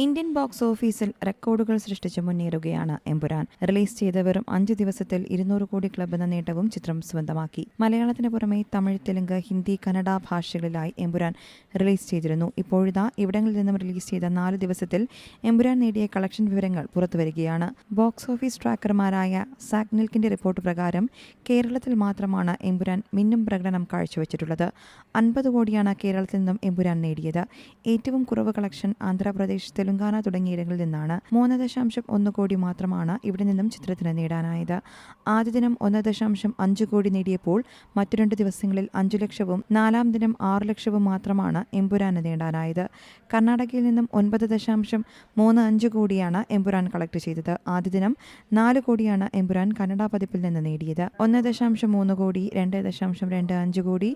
Indian box ഓഫീസിൽ റെക്കോർഡുകൾ സൃഷ്ടിച്ച് മുന്നേറുകയാണ് എമ്പുരാൻ. റിലീസ് ചെയ്ത വെറും 5 ദിവസത്തിൽ 200 കോടി ക്ലബ് എന്ന നേട്ടവും ചിത്രം സ്വന്തമാക്കി. മലയാളത്തിന് പുറമെ തമിഴ്, തെലുങ്ക്, ഹിന്ദി, കന്നഡ ഭാഷകളിലായി എമ്പുരാൻ റിലീസ് ചെയ്തിരുന്നു. ഇപ്പോഴിതാ ഇവിടങ്ങളിൽ നിന്നും റിലീസ് ചെയ്ത 4 ദിവസത്തിൽ എമ്പുരാൻ നേടിയ കളക്ഷൻ വിവരങ്ങൾ പുറത്തുവരികയാണ്. ബോക്സ് ഓഫീസ് ട്രാക്കർമാരായ സാഗ്നിൽക്കിന്റെ റിപ്പോർട്ട് പ്രകാരം കേരളത്തിൽ മാത്രമാണ് എമ്പുരാൻ മിന്നും പ്രകടനം കാഴ്ചവെച്ചിട്ടുള്ളത്. 50 കോടിയാണ് കേരളത്തിൽ നിന്നും എമ്പുരാൻ നേടിയത്. ഏറ്റവും കുറവ് കളക്ഷൻ ആന്ധ്രാപ്രദേശ്, തെലുങ്കാന തുടങ്ങിയിടങ്ങളിൽ നിന്നാണ്. 3.1 കോടി മാത്രമാണ് ഇവിടെ നിന്നും ചിത്രത്തിന് നേടാനായത്. ആദ്യ ദിനം 1.5 കോടി നേടിയപ്പോൾ മറ്റു 2 ദിവസങ്ങളിൽ 5 ലക്ഷവും 4-ാം ദിനം 6 ലക്ഷവും മാത്രമാണ് എമ്പുരാന് നേടാനായത്. കർണാടകയിൽ നിന്നും 9.35 കോടിയാണ് എമ്പുരാൻ കളക്ട് ചെയ്തത്. ആദ്യ ദിനം 4 കോടിയാണ് എമ്പുരാൻ കന്നഡ പതിപ്പിൽ നിന്ന് നേടിയത്. 1.3 കോടി, 2.25 കോടി,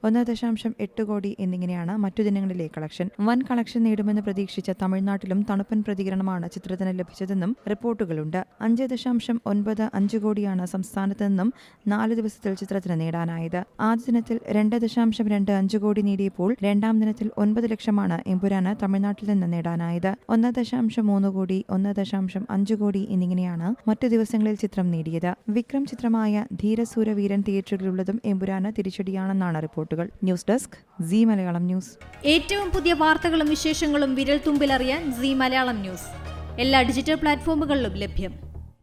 1.8 കോടി എന്നിങ്ങനെയാണ് മറ്റു ദിനങ്ങളിലെ കളക്ഷൻ. വൻ കളക്ഷൻ നേടുമെന്ന് പ്രതീക്ഷിച്ച തമിഴ്നാട്ടിലും തണുപ്പൻ പ്രതികരണമാണ് ചിത്രത്തിന് ലഭിച്ചതെന്നും റിപ്പോർട്ടുകളുണ്ട്. 5.95 കോടിയാണ് സംസ്ഥാനത്ത് നിന്നും 4 ദിവസത്തിൽ ചിത്രത്തിന് നേടാനായത്. ആദ്യ ദിനത്തിൽ 2.25 കോടി നേടിയപ്പോൾ 2-ാം ദിനത്തിൽ 9 ലക്ഷമാണ് എമ്പുരാന് തമിഴ്നാട്ടിൽ നിന്ന് നേടാനായത്. 1.3 കോടി, 1.5 കോടി എന്നിങ്ങനെയാണ് മറ്റു ദിവസങ്ങളിൽ ചിത്രം നേടിയത്. വിക്രം ചിത്രമായ ധീരസൂരവീരൻ തിയേറ്ററുകളിലുള്ളതും എമ്പുരാന് തിരിച്ചടിയാണെന്നാണ് റിപ്പോർട്ടുകൾ. News desk Zee Malayalam news. ഏറ്റവും പുതിയ വാർത്തകളും വിശേഷങ്ങളും വിരൽ തുമ്പിലറിയാൻ സീ മലയാളം ന്യൂസ് എല്ലാ ഡിജിറ്റൽ പ്ലാറ്റ്ഫോമുകളിലും ലഭ്യം.